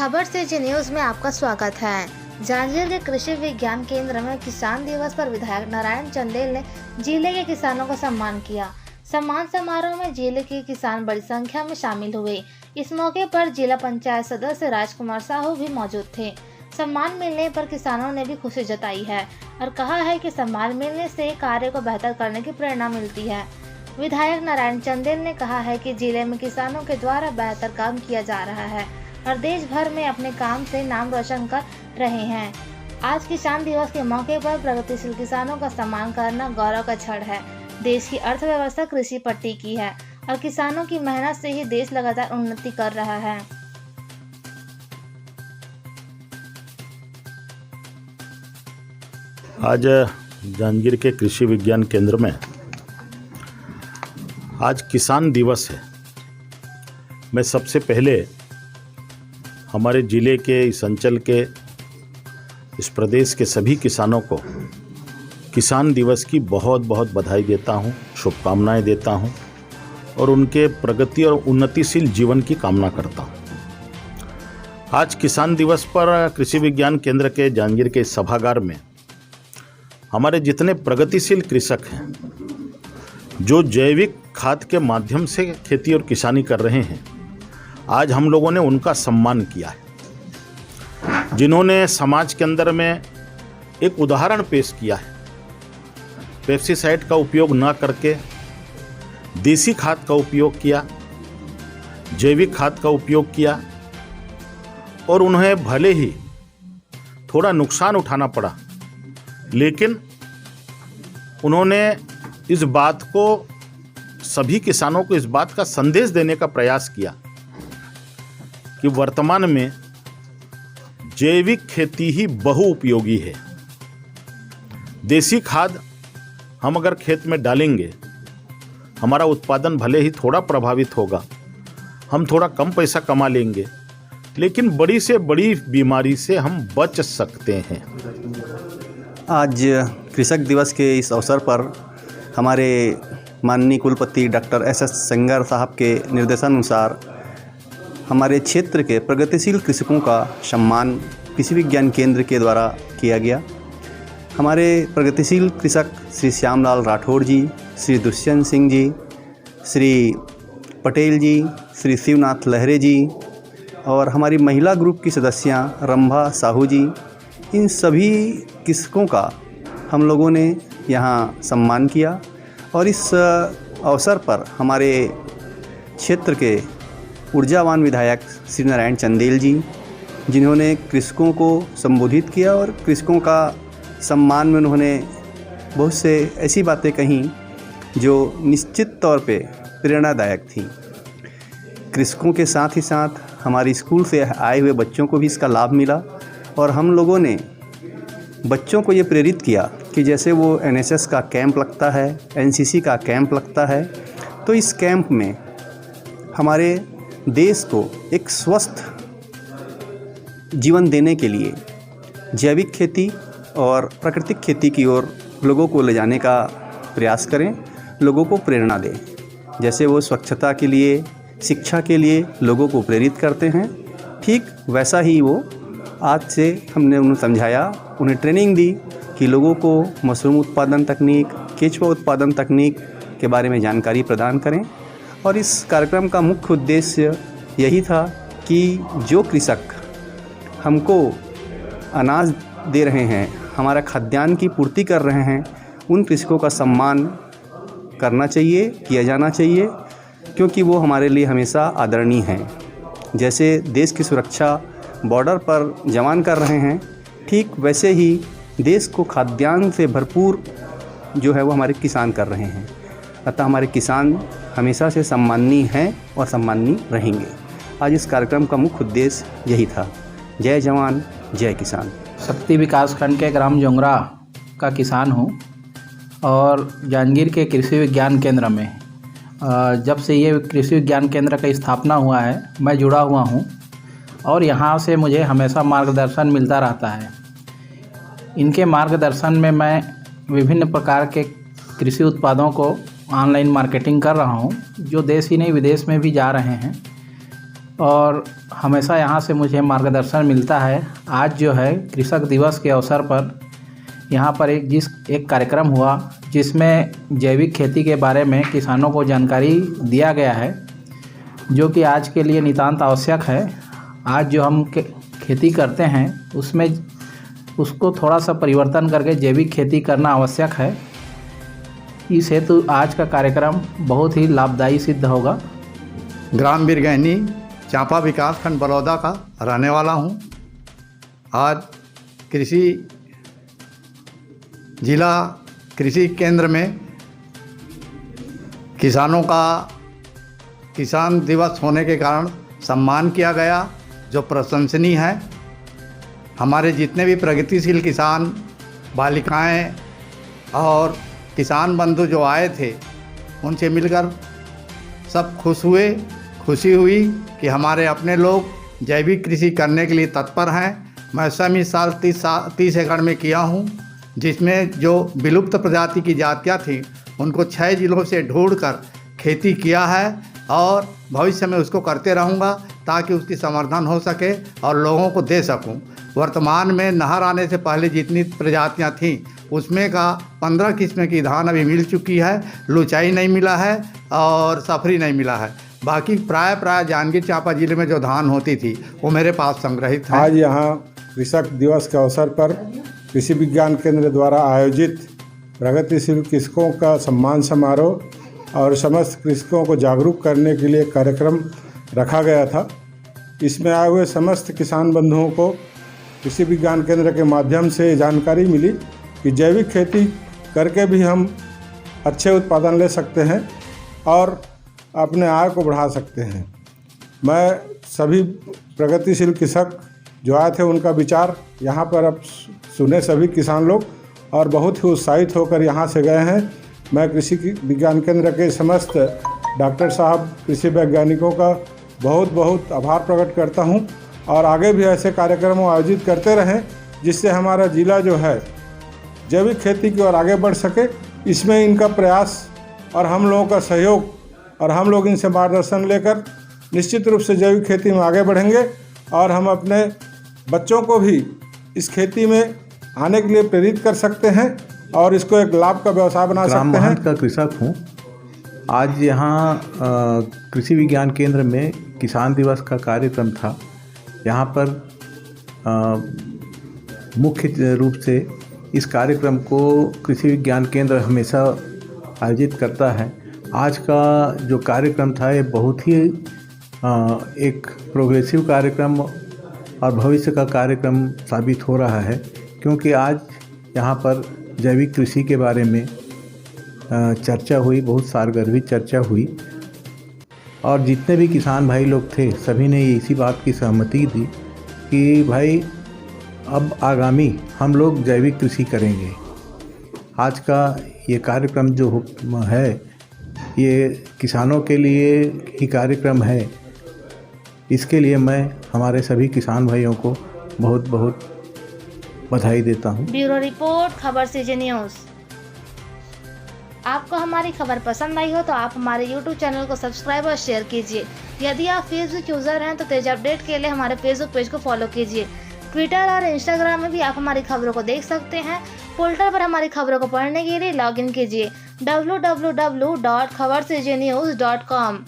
खबर से जी न्यूज में आपका स्वागत है। जांजगीर के कृषि विज्ञान केंद्र में किसान दिवस पर विधायक नारायण चंदेल ने जिले के किसानों का सम्मान किया। सम्मान समारोह में जिले के किसान बड़ी संख्या में शामिल हुए। इस मौके पर जिला पंचायत सदस्य राजकुमार साहू भी मौजूद थे। सम्मान मिलने पर किसानों ने भी खुशी जताई है और कहा है कि सम्मान मिलने से कार्य को बेहतर करने की प्रेरणा मिलती है। विधायक नारायण चंदेल ने कहा है कि जिले में किसानों के द्वारा बेहतर काम किया जा रहा है और देश भर में अपने काम से नाम रोशन कर रहे हैं। आज किसान दिवस के मौके पर प्रगतिशील किसानों का सम्मान करना गौरव का क्षण है। देश की अर्थव्यवस्था कृषि पर टिकी है और किसानों की मेहनत से ही देश लगातार उन्नति कर रहा है। आज जांजगीर के कृषि विज्ञान केंद्र में आज किसान दिवस है। मैं सबसे पहले हमारे ज़िले के, इस अंचल के, इस प्रदेश के सभी किसानों को किसान दिवस की बहुत बहुत बधाई देता हूं, शुभकामनाएं देता हूं और उनके प्रगति और उन्नतिशील जीवन की कामना करता हूं। आज किसान दिवस पर कृषि विज्ञान केंद्र के जांजगीर के इस सभागार में हमारे जितने प्रगतिशील कृषक हैं, जो जैविक खाद के माध्यम से खेती और किसानी कर रहे हैं, आज हम लोगों ने उनका सम्मान किया है। जिन्होंने समाज के अंदर में एक उदाहरण पेश किया है, पेस्टिसाइड का उपयोग न करके देसी खाद का उपयोग किया, जैविक खाद का उपयोग किया और उन्हें भले ही थोड़ा नुकसान उठाना पड़ा, लेकिन उन्होंने इस बात को, सभी किसानों को इस बात का संदेश देने का प्रयास किया कि वर्तमान में जैविक खेती ही बहुउपयोगी है। देसी खाद हम अगर खेत में डालेंगे, हमारा उत्पादन भले ही थोड़ा प्रभावित होगा, हम थोड़ा कम पैसा कमा लेंगे, लेकिन बड़ी से बड़ी बीमारी से हम बच सकते हैं। आज कृषक दिवस के इस अवसर पर हमारे माननीय कुलपति डॉक्टर एस.एस. सेंगर साहब के निर्देशानुसार हमारे क्षेत्र के प्रगतिशील कृषकों का सम्मान कृषि विज्ञान केंद्र के द्वारा किया गया। हमारे प्रगतिशील कृषक श्री श्यामलाल राठौड़ जी, श्री दुष्यंत सिंह जी, श्री पटेल जी, श्री शिवनाथ लहरे जी और हमारी महिला ग्रुप की सदस्यां रंभा साहू जी, इन सभी कृषकों का हम लोगों ने यहाँ सम्मान किया। और इस अवसर पर हमारे क्षेत्र के ऊर्जावान विधायक श्री नारायण चंदेल जी, जिन्होंने कृषकों को संबोधित किया और कृषकों का सम्मान में उन्होंने बहुत से ऐसी बातें कहीं जो निश्चित तौर पे प्रेरणादायक थी। कृषकों के साथ ही साथ हमारे स्कूल से आए हुए बच्चों को भी इसका लाभ मिला और हम लोगों ने बच्चों को ये प्रेरित किया कि जैसे वो एनएसएस का कैंप लगता है, एनसीसी का कैंप लगता है, तो इस कैंप में हमारे देश को एक स्वस्थ जीवन देने के लिए जैविक खेती और प्राकृतिक खेती की ओर लोगों को ले जाने का प्रयास करें, लोगों को प्रेरणा दें। जैसे वो स्वच्छता के लिए, शिक्षा के लिए लोगों को प्रेरित करते हैं, ठीक वैसा ही वो आज से हमने उन्हें समझाया, उन्हें ट्रेनिंग दी कि लोगों को मशरूम उत्पादन तकनीक, केचुआ उत्पादन तकनीक के बारे में जानकारी प्रदान करें। और इस कार्यक्रम का मुख्य उद्देश्य यही था कि जो कृषक हमको अनाज दे रहे हैं, हमारा खाद्यान्न की पूर्ति कर रहे हैं, उन कृषकों का सम्मान करना चाहिए, किया जाना चाहिए, क्योंकि वो हमारे लिए हमेशा आदरणीय हैं। जैसे देश की सुरक्षा बॉर्डर पर जवान कर रहे हैं, ठीक वैसे ही देश को खाद्यान्न से भरपूर जो है वो हमारे किसान कर रहे हैं। अतः हमारे किसान हमेशा से सम्माननीय हैं और सम्माननीय रहेंगे। आज इस कार्यक्रम का मुख्य उद्देश्य यही था। जय जवान, जय किसान। शक्ति विकास खंड के ग्राम जोंगरा का किसान हूँ और जांजगीर के कृषि विज्ञान केंद्र में जब से ये कृषि विज्ञान केंद्र का स्थापना हुआ है, मैं जुड़ा हुआ हूँ और यहाँ से मुझे हमेशा मार्गदर्शन मिलता रहता है। इनके मार्गदर्शन में मैं विभिन्न प्रकार के कृषि उत्पादों को ऑनलाइन मार्केटिंग कर रहा हूँ, जो देश ही नहीं विदेश में भी जा रहे हैं। और हमेशा यहाँ से मुझे मार्गदर्शन मिलता है। आज जो है कृषक दिवस के अवसर पर यहाँ पर एक कार्यक्रम हुआ जिसमें जैविक खेती के बारे में किसानों को जानकारी दिया गया है, जो कि आज के लिए नितांत आवश्यक है। आज जो हम खेती करते हैं उसमें उसको थोड़ा सा परिवर्तन करके जैविक खेती करना आवश्यक है। इस हेतु आज का कार्यक्रम बहुत ही लाभदायी सिद्ध होगा। ग्राम बिरगैनी चांपा विकास खंड बड़ौदा का रहने वाला हूं। आज कृषि जिला कृषि केंद्र में किसानों का किसान दिवस होने के कारण सम्मान किया गया, जो प्रशंसनीय है। हमारे जितने भी प्रगतिशील किसान बालिकाएं और किसान बंधु जो आए थे, उनसे मिलकर सब खुश हुए। खुशी हुई कि हमारे अपने लोग जैविक कृषि करने के लिए तत्पर हैं। मैं स्वयं इस साल 30 एकड़ में किया हूं, जिसमें जो विलुप्त प्रजाति की जातियां थीं उनको 6 जिलों से ढूंढकर खेती किया है और भविष्य में उसको करते रहूंगा ताकि उसकी संवर्धन हो सके और लोगों को दे सकूं। वर्तमान में नहर आने से पहले जितनी प्रजातियां थीं उसमें का 15 किस्म की धान अभी मिल चुकी है। लुचाई नहीं मिला है और सफरी नहीं मिला है। बाकी प्राय जांजगीर चांपा जिले में जो धान होती थी वो मेरे पास संग्रहित है। आज यहाँ कृषक दिवस के अवसर पर कृषि विज्ञान केंद्र द्वारा आयोजित प्रगतिशील कृषकों का सम्मान समारोह और समस्त कृषकों को जागरूक करने के लिए कार्यक्रम रखा गया था। इसमें आए हुए समस्त किसान बंधुओं को कृषि विज्ञान केंद्र के माध्यम से जानकारी मिली कि जैविक खेती करके भी हम अच्छे उत्पादन ले सकते हैं और अपने आय को बढ़ा सकते हैं। मैं सभी प्रगतिशील कृषक जो आए थे उनका विचार यहाँ पर अब सुने सभी किसान लोग और बहुत ही उत्साहित होकर यहाँ से गए हैं। मैं कृषि विज्ञान केंद्र के समस्त डॉक्टर साहब, कृषि वैज्ञानिकों का बहुत बहुत आभार प्रकट करता हूँ और आगे भी ऐसे कार्यक्रम आयोजित करते रहें जिससे हमारा ज़िला जो है जैविक खेती की ओर आगे बढ़ सके। इसमें इनका प्रयास और हम लोगों का सहयोग और हम लोग इनसे मार्गदर्शन लेकर निश्चित रूप से जैविक खेती में आगे बढ़ेंगे और हम अपने बच्चों को भी इस खेती में आने के लिए प्रेरित कर सकते हैं और इसको एक लाभ का व्यवसाय बना सकते हैं। का कृषक हूँ। आज यहाँ कृषि विज्ञान केंद्र में किसान दिवस का कार्यक्रम था। यहाँ पर मुख्य रूप से इस कार्यक्रम को कृषि विज्ञान केंद्र हमेशा आयोजित करता है। आज का जो कार्यक्रम था ये बहुत ही एक प्रोग्रेसिव कार्यक्रम और भविष्य का कार्यक्रम साबित हो रहा है, क्योंकि आज यहाँ पर जैविक कृषि के बारे में चर्चा हुई, बहुत सारगर्भित चर्चा हुई और जितने भी किसान भाई लोग थे सभी ने इसी बात की सहमति दी कि भाई अब आगामी हम लोग जैविक कृषि करेंगे। आज का ये कार्यक्रम जो है ये किसानों के लिए ही कार्यक्रम है। इसके लिए मैं हमारे सभी किसान भाइयों को बहुत बहुत बधाई देता हूँ। ब्यूरो रिपोर्ट, खबर CJ न्यूज़। आपको हमारी खबर पसंद आई हो तो आप हमारे YouTube चैनल को सब्सक्राइब और शेयर कीजिए। यदि आप फेसबुक यूज़र हैं तो तेज अपडेट के लिए हमारे फेसबुक पेज को फॉलो कीजिए। ट्विटर और इंस्टाग्राम में भी आप हमारी खबरों को देख सकते हैं। पोर्टल पर हमारी खबरों को पढ़ने के लिए लॉगिन कीजिए www.khabarcjnews.com।